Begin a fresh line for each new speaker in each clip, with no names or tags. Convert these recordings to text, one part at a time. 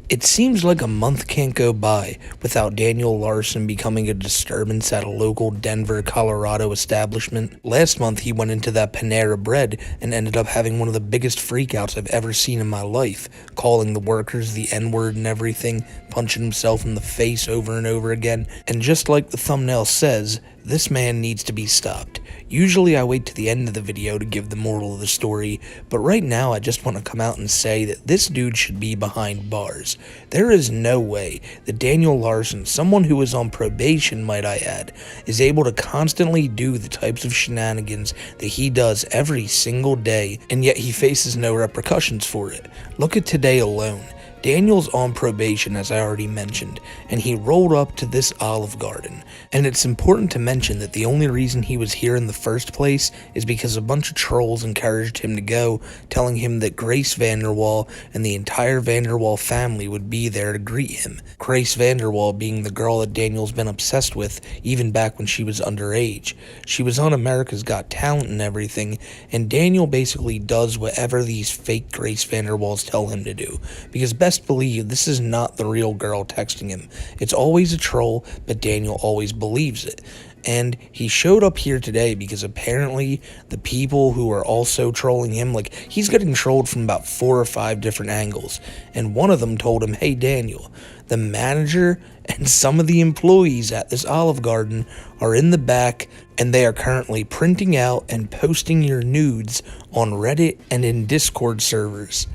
It seems like a month can't go by without Daniel Larson becoming a disturbance at a local Denver, Colorado establishment. Last month, he went into that Panera Bread and ended up having one of the biggest freakouts I've ever seen in my life, calling the workers the N-word and everything, punching himself in the face over and over again. And just like the thumbnail says, this man needs to be stopped. Usually I wait to the end of the video to give the moral of the story, but right now I just want to come out and say that this dude should be behind bars. There is no way that Daniel Larson, someone who is on probation might I add, is able to constantly do the types of shenanigans that he does every single day, and yet he faces no repercussions for it. Look at today alone. Daniel's on probation, as I already mentioned, and he rolled up to this Olive Garden. And it's important to mention that the only reason he was here in the first place is because a bunch of trolls encouraged him to go, telling him that Grace Vanderwall and the entire Vanderwall family would be there to greet him. Grace Vanderwall being the girl that Daniel's been obsessed with even back when she was underage. She was on America's Got Talent and everything, and Daniel basically does whatever these fake Grace Vanderwalls tell him to do, because best believe this is not the real girl texting him. It's always a troll, but Daniel always believes it. And he showed up here today because apparently the people who are also trolling him, like, he's getting trolled from about 4 or 5 different angles. And one of them told him, hey Daniel, the manager and some of the employees at this Olive Garden are in the back and they are currently printing out and posting your nudes on Reddit and in Discord servers.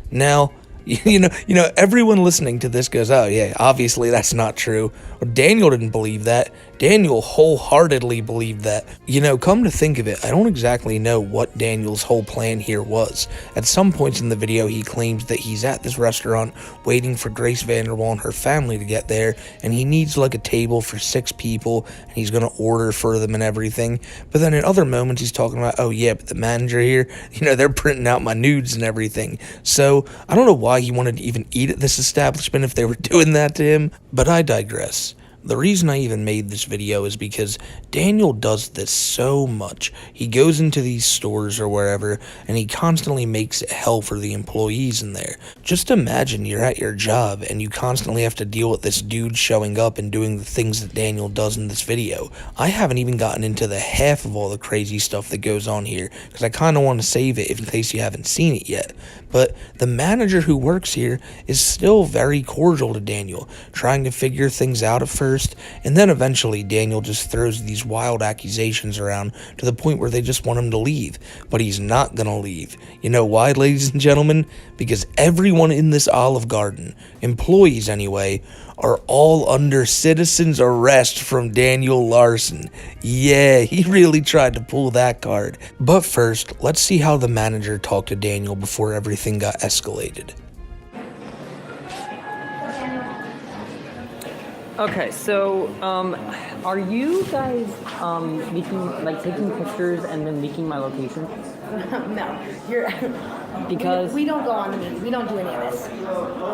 Now, you know, everyone listening to this goes, oh yeah, obviously that's not true. Well, Daniel didn't believe that. Daniel wholeheartedly believed that. You know, come to think of it, I don't exactly know what Daniel's whole plan here was. At some points in the video, he claims that he's at this restaurant waiting for Grace Vanderwall and her family to get there, and he needs like a table for 6 people, and he's gonna order for them and everything. But then in other moments, he's talking about, oh yeah, but the manager here, you know, they're printing out my nudes and everything. So I don't know why he wanted to even eat at this establishment if they were doing that to him, but I digress. The reason I even made this video is because Daniel does this so much. He goes into these stores or wherever, and he constantly makes it hell for the employees in there. Just imagine you're at your job, and you constantly have to deal with this dude showing up and doing the things that Daniel does in this video. I haven't even gotten into the half of all the crazy stuff that goes on here, because I kind of want to save it in case you haven't seen it yet. But the manager who works here is still very cordial to Daniel, trying to figure things out at first, and then eventually Daniel just throws these wild accusations around to the point where they just want him to leave. But he's not gonna leave. You know why, ladies and gentlemen? Because everyone in this Olive Garden, employees anyway, are all under citizen's arrest from Daniel Larson. Yeah, he really tried to pull that card. But first, let's see how the manager talked to Daniel before everything got escalated.
Okay, so are you guys taking pictures and then leaking my location?
No, you're.
Because
we don't go on the meet. We don't do any of this.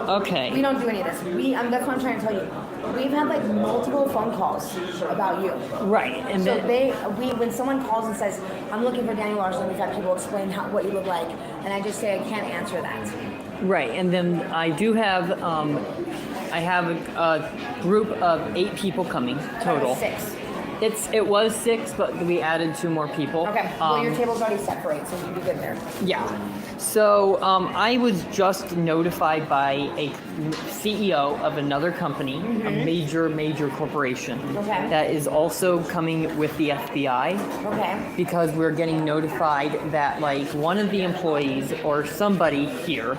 Okay.
We don't do any of this. That's what I'm trying to tell you. We've had like multiple phone calls about you.
Right, and
so
then
when someone calls and says, "I'm looking for Daniel Larson," we've had people explain what you look like, and I just say I can't answer that.
Right, and then I do have I have a group of 8 people coming total.
6.
It was 6, but we added 2 more people.
Okay. Well, your table's already set for 8, so you'll be good there.
Yeah. So I was just notified by a CEO of another company, a major corporation, that is also coming with the FBI.
Okay.
Because we're getting notified that like one of the employees or somebody here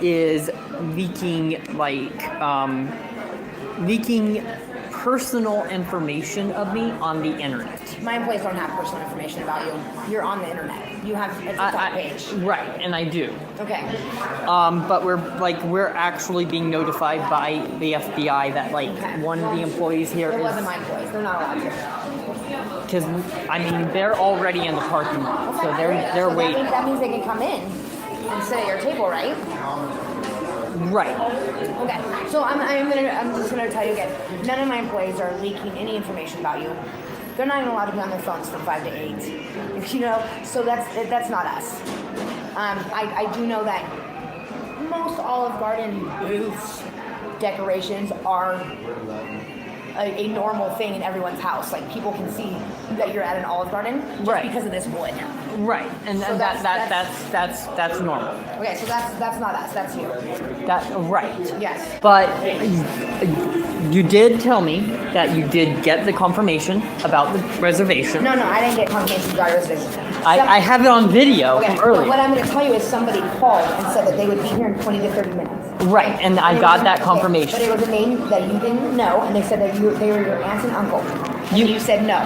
is leaking leaking personal information of me on the internet.
My employees don't have personal information about you. You're on the internet. You have a TikTok page.
Right, and I do.
Okay.
But we're actually being notified by the FBI that one of the employees here
It wasn't my employees. They're not allowed to.
Because I mean they're already in the parking lot,
Okay.
so they're waiting.
That means they can come in and sit at your table, right?
Right.
Okay. So I'm just gonna tell you again. None of my employees are leaking any information about you. They're not even allowed to be on their phones from 5 to 8. You know, so that's not us. I do know that most Olive Garden booths decorations are a normal thing in everyone's house. Like, people can see that you're at an Olive Garden just
Right.
because of this wood.
Right, and
So
that's normal.
Okay, so that's not us. That's you.
Right.
Yes.
But you did tell me that you did get the confirmation about the reservation.
No, I didn't get confirmation about reservation.
I have it on video
Okay,
from
but
earlier.
what I'm going to tell you is somebody called and said that they would be here in 20 to 30 minutes.
Right, and I
it
got
was-
that
okay,
confirmation.
But it was a name that you didn't know, and they said that they were your aunt and uncle. And you said no.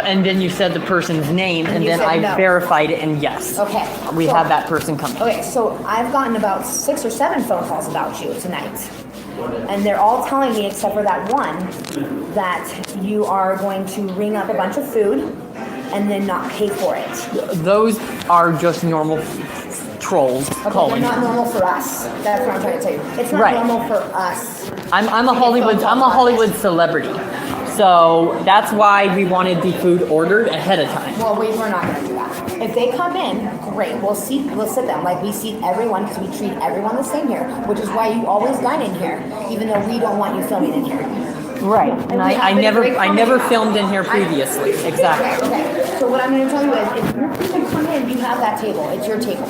And then you said the person's name, and
you
then
said
I
no.
verified it, and yes.
Okay.
We
so-
have that person coming.
Okay, so I've gotten about 6 or 7 phone calls about you tonight. And they're all telling me, except for that one, that you are going to ring up a bunch of food and then not pay for it.
Those are just normal trolls
Okay,
calling.
they're not normal for us. That's what I'm trying to tell you. It's not
Right.
normal for us.
I'm a Hollywood celebrity. So that's why we wanted the food ordered ahead of time.
Well, we're not going to do that. If they come in, great. We'll sit them like we seat everyone because we treat everyone the same here, which is why you always dine in here, even though we don't want you filming in here.
Right. And
we have
I
been
never
great
filmed in here previously. Exactly.
Okay. So what I'm going to tell you is, if your people come in, you have that table. It's your table.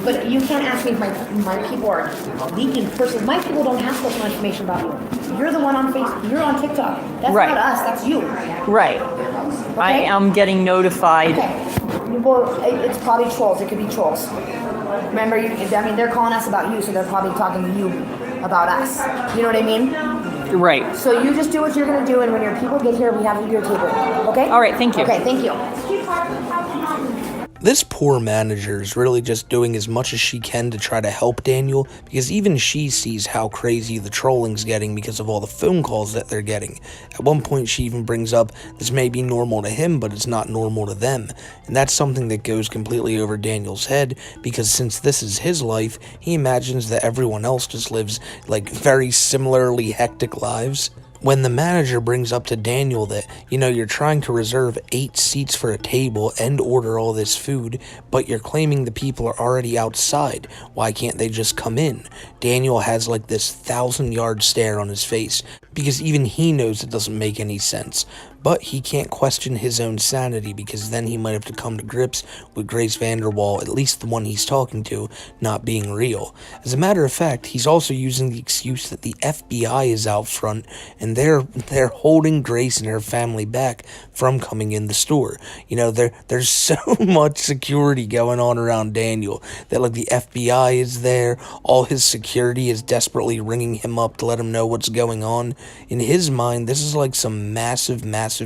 But you can't ask me if my people are leaking personally. My people don't have personal information about you. You're the one on Facebook. You're on TikTok. That's
Right.
not us. That's you.
Right. I am getting notified.
Okay. Well, it's probably trolls. It could be trolls. Remember, they're calling us about you, so they're probably talking to you about us. You know what I mean?
Right.
So you just do what you're going to do, and when your people get here, we have your table. Okay?
All right, thank you.
Okay, thank you.
This poor manager is really just doing as much as she can to try to help Daniel, because even she sees how crazy the trolling's getting because of all the phone calls that they're getting. At one point she even brings up this may be normal to him, but it's not normal to them, and that's something that goes completely over Daniel's head, because since this is his life, he imagines that everyone else just lives like very similarly hectic lives. When the manager brings up to Daniel that, you're trying to reserve 8 seats for a table and order all this food, but you're claiming the people are already outside, why can't they just come in? Daniel has like this 1,000-yard stare on his face, because even he knows it doesn't make any sense. But he can't question his own sanity, because then he might have to come to grips with Grace Vanderwall, at least the one he's talking to, not being real. As a matter of fact, he's also using the excuse that the FBI is out front, and they're holding Grace and her family back from coming in the store. There's so much security going on around Daniel that like the FBI is there, all his security is desperately ringing him up to let him know what's going on. In his mind, this is like some massive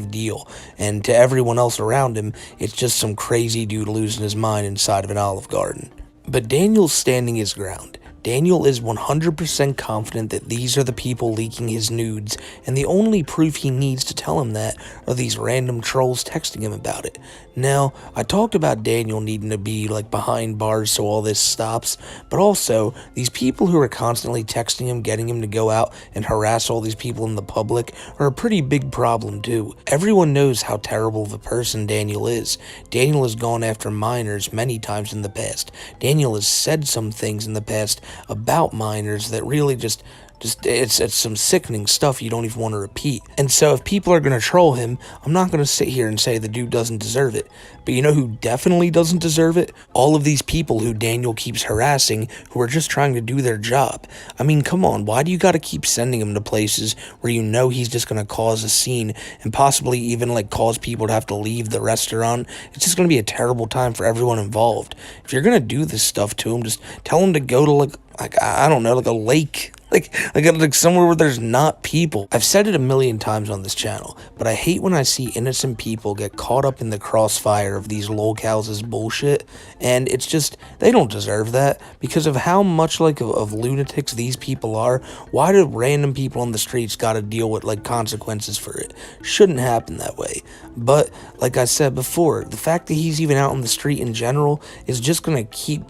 deal, and to everyone else around him, it's just some crazy dude losing his mind inside of an Olive Garden. But Daniel's standing his ground. Daniel is 100% confident that these are the people leaking his nudes, and the only proof he needs to tell him that are these random trolls texting him about it. Now, I talked about Daniel needing to be like behind bars so all this stops, but also, these people who are constantly texting him, getting him to go out and harass all these people in the public are a pretty big problem too. Everyone knows how terrible of a person Daniel is. Daniel has gone after minors many times in the past. Daniel has said some things in the past about minors that really just it's some sickening stuff you don't even want to repeat. And so if people are going to troll him, I'm not going to sit here and say the dude doesn't deserve it. But you know who definitely doesn't deserve it? All of these people who Daniel keeps harassing, who are just trying to do their job. I mean, come on, why do you got to keep sending him to places where you know he's just going to cause a scene and possibly even like cause people to have to leave the restaurant? It's just going to be a terrible time for everyone involved. If you're going to do this stuff to him, just tell him to go to like I don't know, like a lake. Like somewhere where there's not people. I've said it a million times on this channel, but I hate when I see innocent people get caught up in the crossfire of these lolcows' bullshit, and it's just, they don't deserve that, because of how much of lunatics these people are. Why do random people on the streets gotta deal with like consequences for it? Shouldn't happen that way. But like I said before, the fact that he's even out on the street in general is just gonna keep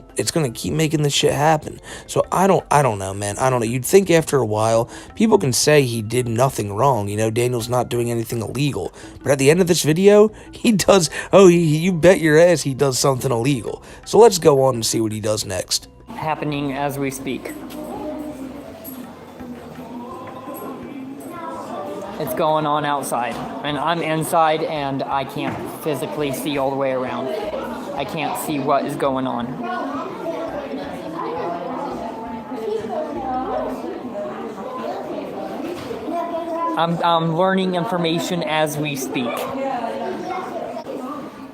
making this shit happen. So I don't know, man. I don't know. You'd think after a while, people can say he did nothing wrong. Daniel's not doing anything illegal. But at the end of this video, he does, you bet your ass he does something illegal. So let's go on and see what he does next.
happening as we speak. It's going on outside, and I'm inside, and I can't physically see all the way around. I can't see what is going on. I'm learning information as we speak.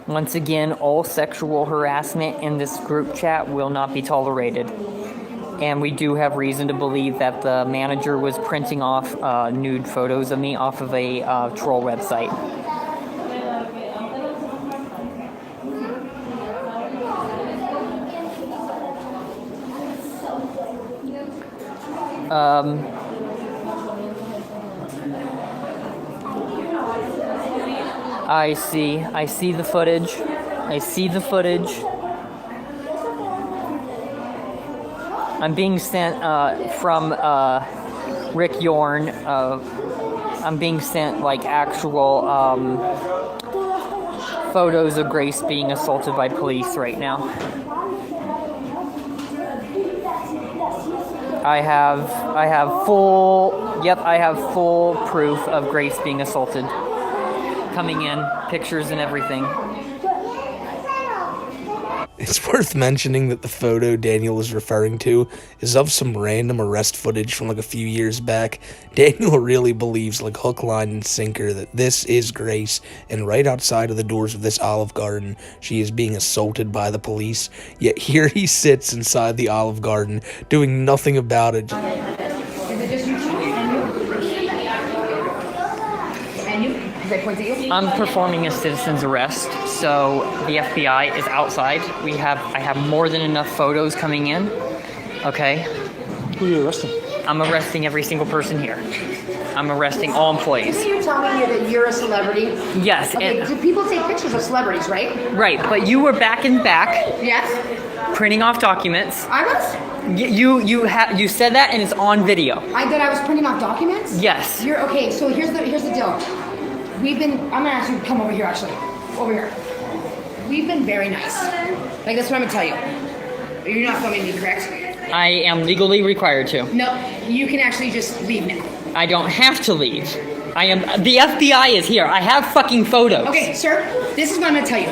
Once again, all sexual harassment in this group chat will not be tolerated. And we do have reason to believe that the manager was printing off nude photos of me off of a troll website. I see the footage. I see the footage. I'm being sent from Rick Yorn. I'm being sent like actual photos of Grace being assaulted by police right now. I have full proof of Grace being assaulted. Coming in, pictures and everything.
It's worth mentioning that the photo Daniel is referring to is of some random arrest footage from like a few years back. Daniel really believes, like hook, line, and sinker, that this is Grace, and right outside of the doors of this Olive Garden, she is being assaulted by the police, yet here he sits inside the Olive Garden doing nothing about it.
I'm performing a citizen's arrest, so the FBI is outside. I have more than enough photos coming in. Okay.
Who are you arresting?
I'm arresting every single person here. I'm arresting all employees.
Isn't you telling me that you're a celebrity?
Yes.
Okay, do people take pictures of celebrities, right?
Right, but you were back in back.
Yes.
Printing off documents.
I was?
You said that, and it's on video.
I was printing off documents?
Yes.
Okay, so here's the deal. I'm gonna ask you to come over here, actually. Over here. We've been very nice. Like, that's what I'm gonna tell you. You're not filming me, correct?
I am legally required to.
No, you can actually just leave now.
I don't have to leave. The FBI is here. I have fucking photos.
Okay, sir, this is what I'm gonna tell you.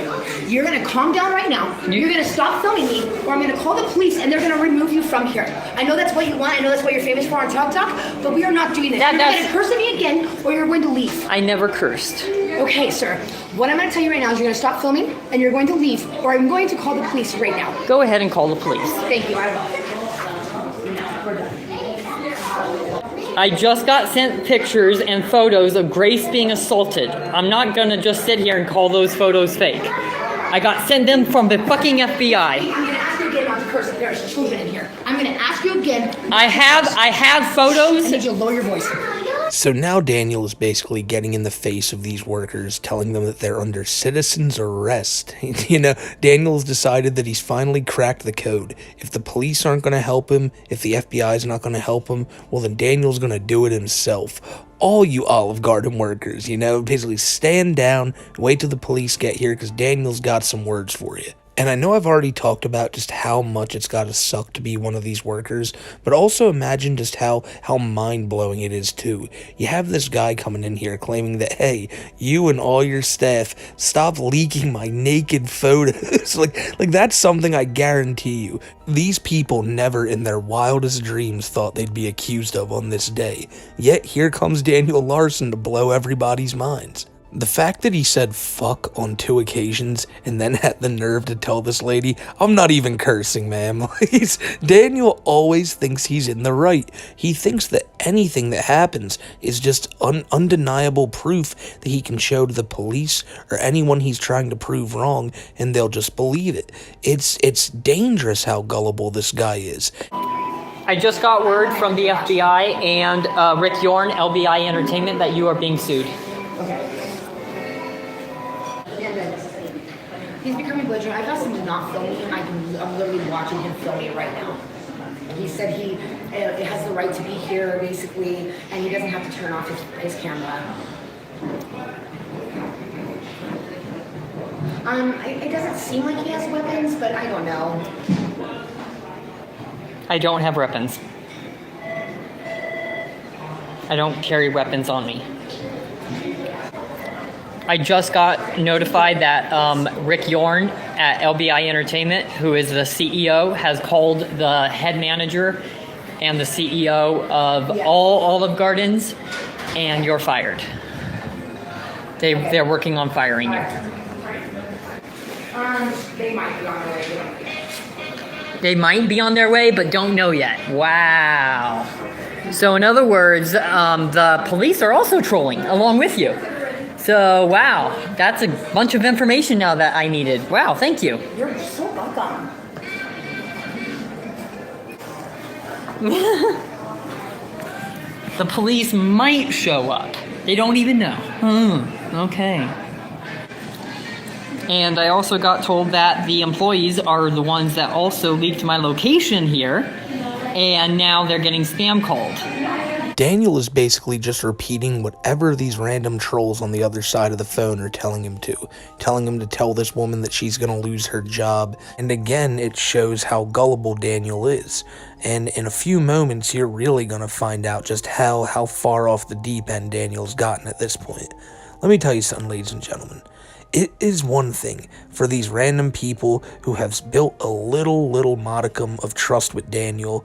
You're gonna calm down right now. You're gonna stop filming me, or I'm gonna call the police and they're gonna remove you from here. I know that's what you want. I know that's what you're famous for on TikTok, but we are not doing this. You're gonna curse at me again, or you're going to leave.
I never cursed.
Okay, sir. What I'm gonna tell you right now is you're gonna stop filming and you're going to leave, or I'm going to call the police right now.
Go ahead and call the police.
Thank you. I will. We're done.
I just got sent pictures and photos of Grace being assaulted. I'm not gonna just sit here and call those photos fake. I got sent them from the fucking FBI.
I'm gonna ask you again not to curse if there's children in here. I'm gonna ask you again.
I have photos.
I need you to lower your voice.
So now Daniel is basically getting in the face of these workers, telling them that they're under citizen's arrest. You know, Daniel's decided that he's finally cracked the code. If the police aren't going to help him, if the FBI's not going to help him, well then Daniel's going to do it himself. All you Olive Garden workers, you know, basically stand down, wait till the police get here, because Daniel's got some words for you. And I know I've already talked about just how much it's gotta suck to be one of these workers, but also imagine just how mind-blowing it is too. You have this guy coming in here claiming that, hey, you and all your staff, stop leaking my naked photos. like that's something I guarantee you. These people never in their wildest dreams thought they'd be accused of on this day. Yet here comes Daniel Larson to blow everybody's minds. The fact that he said fuck on 2 occasions and then had the nerve to tell this lady, I'm not even cursing, ma'am. Daniel always thinks he's in the right. He thinks that anything that happens is just undeniable proof that he can show to the police or anyone he's trying to prove wrong, and they'll just believe it. It's dangerous how gullible this guy is.
I just got word from the FBI and Rick Yorn, LBI Entertainment, that you are being sued.
Okay. He's becoming belligerent. I've asked him to not film me. I'm literally watching him film me right now. He said he has the right to be here, basically, and he doesn't have to turn off his camera. It doesn't seem like he has weapons, but I don't know.
I don't have weapons. I don't carry weapons on me. I just got notified that Rick Yorn at LBI Entertainment, who is the CEO, has called the head manager and the CEO of all Olive Gardens, and you're fired. They're working on firing you.
They might be on their way.
They might be on their way, but don't know yet. Wow. So in other words, the police are also trolling along with you. So, wow, that's a bunch of information now that I needed. Wow, thank you.
You're so welcome.
The police might show up. They don't even know. Okay. And I also got told that the employees are the ones that also leaked my location here, and now they're getting spam called.
Daniel is basically just repeating whatever these random trolls on the other side of the phone are telling him to tell this woman that she's going to lose her job. And again, it shows how gullible Daniel is. And in a few moments, you're really going to find out just how far off the deep end Daniel's gotten at this point. Let me tell you something, ladies and gentlemen. It is one thing for these random people who have built a little modicum of trust with Daniel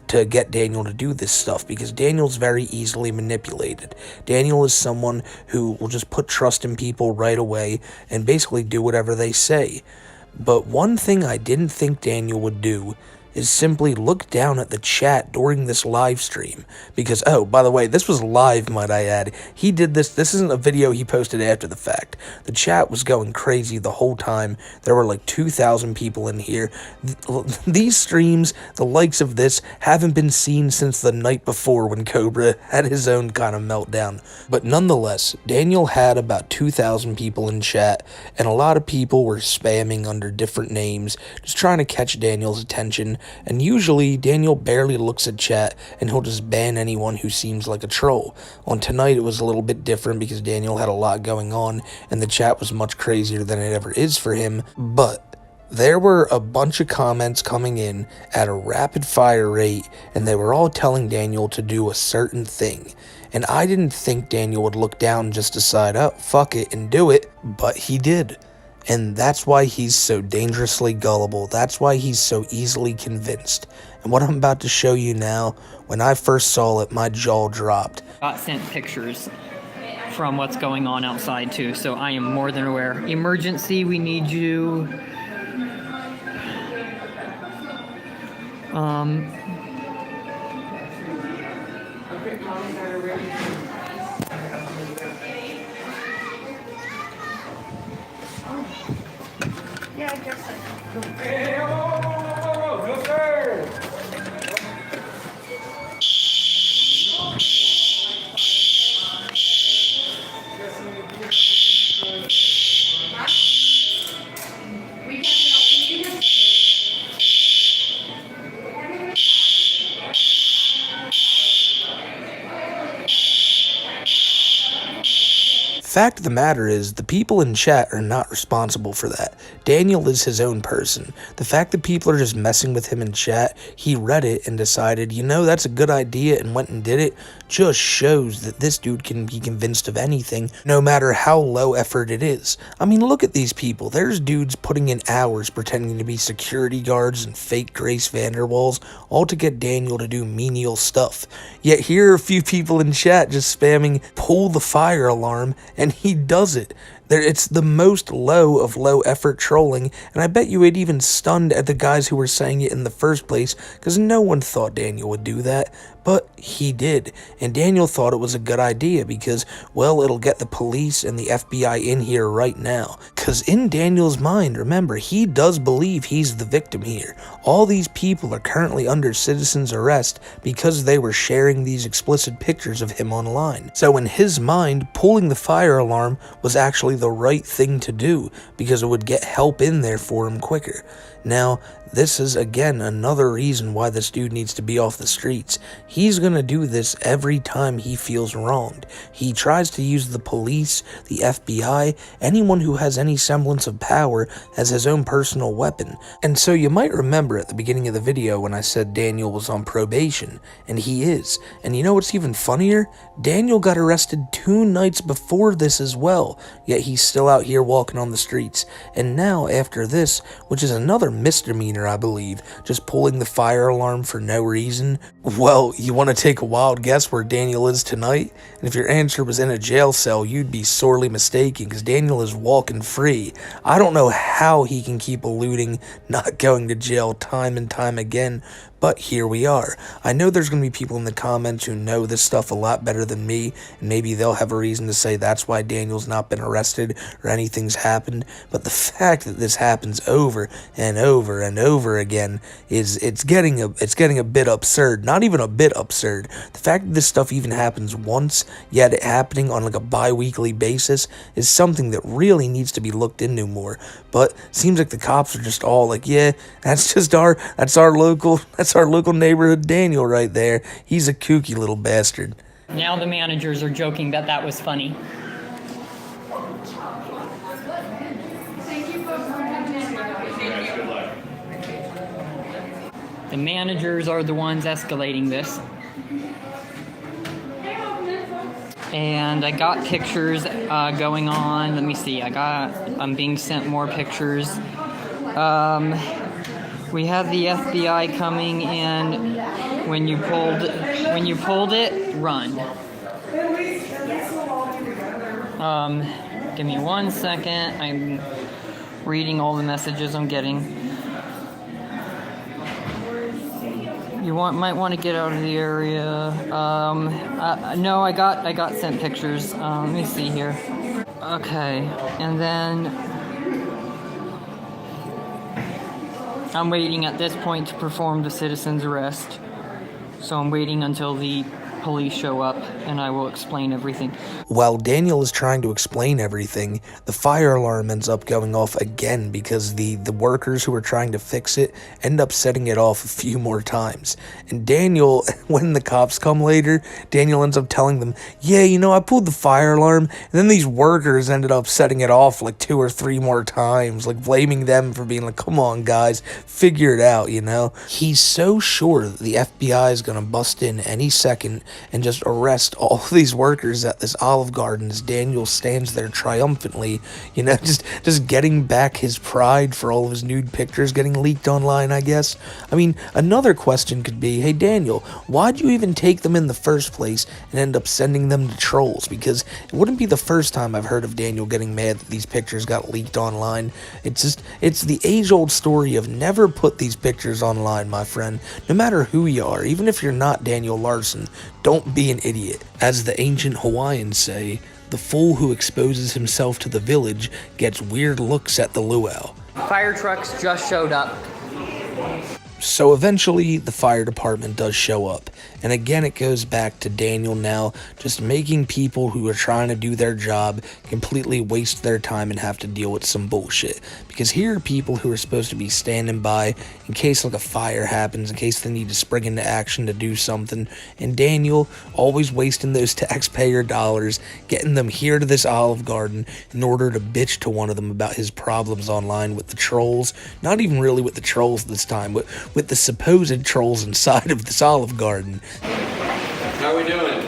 to get Daniel to do this stuff, because Daniel's very easily manipulated. Daniel is someone who will just put trust in people right away and basically do whatever they say. But one thing I didn't think Daniel would do is simply look down at the chat during this live stream, because, oh, by the way, this was live, might I add. He did this isn't a video he posted after the fact. The chat was going crazy the whole time. There were like 2,000 people in here. These streams, the likes of this, haven't been seen since the night before when Cobra had his own kind of meltdown. But nonetheless, Daniel had about 2,000 people in chat, and a lot of people were spamming under different names, just trying to catch Daniel's attention. And usually, Daniel barely looks at chat, and he'll just ban anyone who seems like a troll. On tonight, it was a little bit different because Daniel had a lot going on, and the chat was much crazier than it ever is for him. But there were a bunch of comments coming in at a rapid fire rate, and they were all telling Daniel to do a certain thing. And I didn't think Daniel would look down and just decide, oh, fuck it, and do it, but he did. And that's why he's so dangerously gullible. That's why he's so easily convinced. And what I'm about to show you now, when I first saw it, my jaw dropped.
Got sent pictures from what's going on outside too, so I am more than aware. Emergency, we need you.
Fact of the matter is, the people in chat are not responsible for that. Daniel is his own person. The fact that people are just messing with him in chat, he read it and decided, you know, that's a good idea, and went and did it, just shows that this dude can be convinced of anything, no matter how low effort it is. I mean, look at these people. There's dudes putting in hours pretending to be security guards and fake Grace Vanderwalls, all to get Daniel to do menial stuff. Yet here are a few people in chat just spamming, pull the fire alarm, and he does it. It's the most low of low effort trolling, and I bet you it even stunned at the guys who were saying it in the first place, because no one thought Daniel would do that, but he did. And Daniel thought it was a good idea because, well, it'll get the police and the FBI in here right now. Because in Daniel's mind, remember, he does believe he's the victim here. All these people are currently under citizen's arrest because they were sharing these explicit pictures of him online. So in his mind, pulling the fire alarm was actually the right thing to do because it would get help in there for him quicker. Now, this is again another reason why this dude needs to be off the streets. He's gonna do this every time he feels wronged. He tries to use the police, the FBI, anyone who has any semblance of power as his own personal weapon. And so you might remember at the beginning of the video when I said Daniel was on probation, and he is. And you know what's even funnier? Daniel got arrested 2 nights before this as well, yet he's still out here walking on the streets. And now after this, which is another misdemeanor I believe, just pulling the fire alarm for no reason. Well, you want to take a wild guess where Daniel is tonight? And if your answer was in a jail cell, you'd be sorely mistaken, because Daniel is walking free. I don't know how he can keep eluding not going to jail time and time again, but here we are. I know there's going to be people in the comments who know this stuff a lot better than me, and maybe they'll have a reason to say that's why Daniel's not been arrested or anything's happened, but the fact that this happens over and over and over again is it's getting a bit absurd. Not even a bit absurd. The fact that this stuff even happens once, yet it happening on like a bi-weekly basis, is something that really needs to be looked into more. But seems like the cops are just all like, yeah, that's our local neighborhood Daniel right there. He's a kooky little bastard.
Now the managers are joking that that was funny. The managers are the ones escalating this. And I got pictures going on. Let me see. I'm being sent more pictures. We have the FBI coming in. When you pulled it, run. Give me 1 second. I'm reading all the messages I'm getting. You might want to get out of the area. No, I got sent pictures. Let me see here. Okay, and then I'm waiting at this point to perform the citizen's arrest. So I'm waiting until the police show up, and I will explain everything.
While Daniel is trying to explain everything, the fire alarm ends up going off again because the workers who are trying to fix it end up setting it off a few more times. And Daniel, when the cops come later, Daniel ends up telling them, yeah, you know, I pulled the fire alarm, and then these workers ended up setting it off like 2 or 3 more times, like blaming them for being like, come on guys, figure it out, you know? He's so sure that the FBI is gonna bust in any second and just arrest all of these workers at this Olive Garden as Daniel stands there triumphantly, you know, just getting back his pride for all of his nude pictures getting leaked online, I guess. I mean, another question could be, hey Daniel, why'd you even take them in the first place and end up sending them to trolls? Because it wouldn't be the first time I've heard of Daniel getting mad that these pictures got leaked online. It's the age-old story of never put these pictures online, my friend. No matter who you are, even if you're not Daniel Larson, don't be an idiot. As the ancient Hawaiians say, the fool who exposes himself to the village gets weird looks at the luau.
Fire trucks just showed up.
So eventually the fire department does show up, and again it goes back to Daniel now just making people who are trying to do their job completely waste their time and have to deal with some bullshit. Because here are people who are supposed to be standing by in case like a fire happens, in case they need to spring into action to do something, and Daniel always wasting those taxpayer dollars, getting them here to this Olive Garden in order to bitch to one of them about his problems online with the trolls. Not even really with the trolls this time, but with the supposed trolls inside of this Olive Garden.
How are we doing?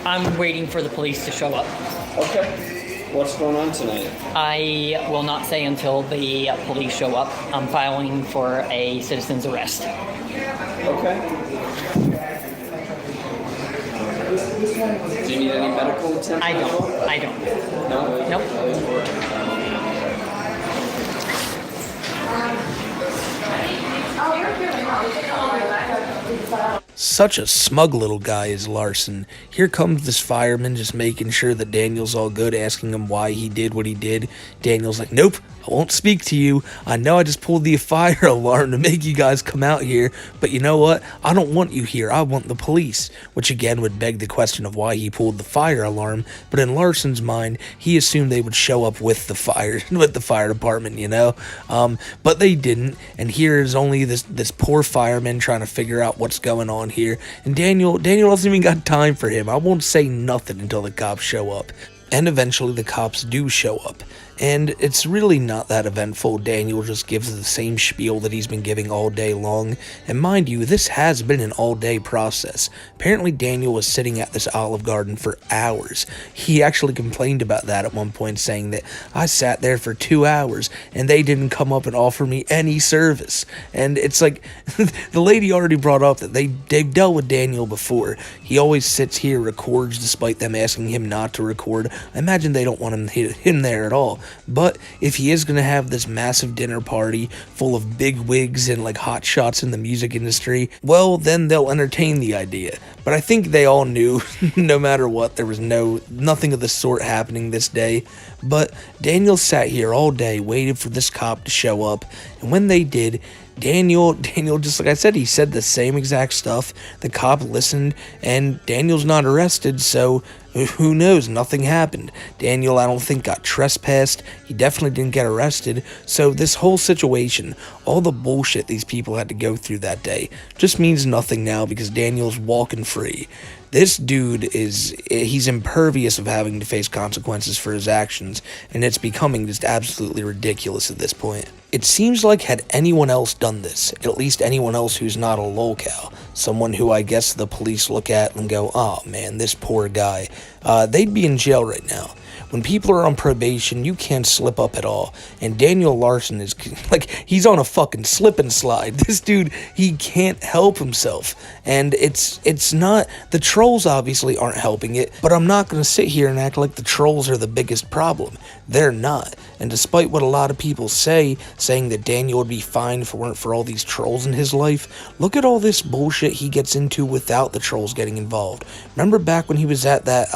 I'm waiting for the police to show up.
Okay. What's going on tonight?
I will not say until the police show up. I'm filing for a citizen's arrest.
Okay. Do you need any medical attention?
I don't.
No?
Nope.
Such a smug little guy is Larson. Here comes this fireman just making sure that Daniel's all good, asking him why he did what he did. Daniel's like, nope, I won't speak to you. I know I just pulled the fire alarm to make you guys come out here, but you know what? I don't want you here. I want the police. Which again would beg the question of why he pulled the fire alarm, but in Larson's mind, he assumed they would show up with the fire department, you know? But they didn't, and here is only this poor fireman trying to figure out what's going on here, and Daniel hasn't even got time for him. I won't say nothing until the cops show up. And eventually the cops do show up. And it's really not that eventful. Daniel just gives the same spiel that he's been giving all day long. And mind you, this has been an all-day process. Apparently Daniel was sitting at this Olive Garden for hours. He actually complained about that at one point, saying that I sat there for 2 hours and they didn't come up and offer me any service. And it's like, the lady already brought up that they've dealt with Daniel before. He always sits here, records despite them asking him not to record. I imagine they don't want him there at all. But if he is going to have this massive dinner party full of big wigs and like hot shots in the music industry, well, then they'll entertain the idea. But I think they all knew no matter what, there was nothing of the sort happening this day. But Daniel sat here all day, waited for this cop to show up, and when they did, Daniel, just like I said, he said the same exact stuff. The cop listened, and Daniel's not arrested, so who knows? Nothing happened. Daniel, I don't think, got trespassed. He definitely didn't get arrested. So this whole situation, all the bullshit these people had to go through that day, just means nothing now because Daniel's walking free. This dude he's impervious of having to face consequences for his actions, and it's becoming just absolutely ridiculous at this point. It seems like had anyone else done this, at least anyone else who's not a lolcow, someone who I guess the police look at and go, oh man, this poor guy, they'd be in jail right now. When people are on probation, you can't slip up at all. And Daniel Larson is like, he's on a fucking slip and slide. This dude, he can't help himself. And it's not, the trolls obviously aren't helping it, but I'm not going to sit here and act like the trolls are the biggest problem. They're not. And despite what a lot of people saying that Daniel would be fine if it weren't for all these trolls in his life, look at all this bullshit he gets into without the trolls getting involved. Remember back when he was at that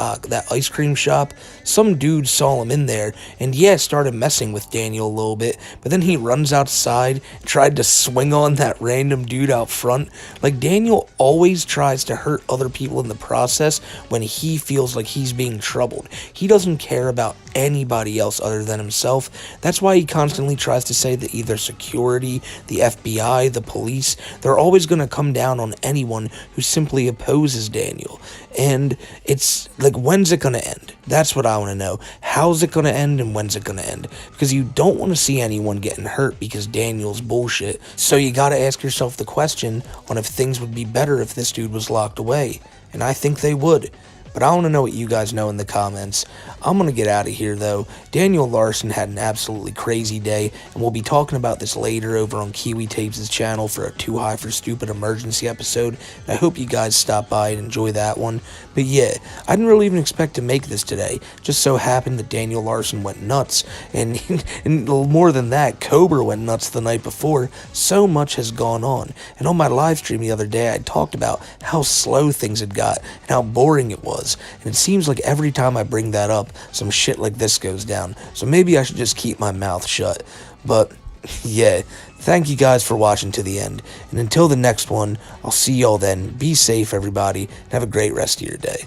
ice cream shop? Some dude saw him in there and started messing with Daniel a little bit, but then he runs outside, tried to swing on that random dude out front. Like, Daniel always tries to hurt other people in the process when he feels like he's being troubled. He doesn't care about anybody else other than himself. That's why he constantly tries to say that either security, the FBI, the police, they're always going to come down on anyone who simply opposes Daniel. And it's like, when's it going to end? That's what I want to know. How's it going to end and when's it going to end? Because you don't want to see anyone getting hurt because Daniel's bullshit. So you got to ask yourself the question on if things would be better if this dude was locked away. And I think they would. But I want to know what you guys know in the comments. I'm going to get out of here, though. Daniel Larson had an absolutely crazy day, and we'll be talking about this later over on Kiwi Tapes' channel for a Too High for Stupid emergency episode. And I hope you guys stop by and enjoy that one. But yeah, I didn't really even expect to make this today. Just so happened that Daniel Larson went nuts, and more than that, Cobra went nuts the night before. So much has gone on. And on my live stream the other day, I talked about how slow things had got and how boring it was. And it seems like every time I bring that up, some shit like this goes down. So maybe I should just keep my mouth shut. But yeah, thank you guys for watching to the end. And until the next one, I'll see y'all then. Be safe, everybody, and have a great rest of your day.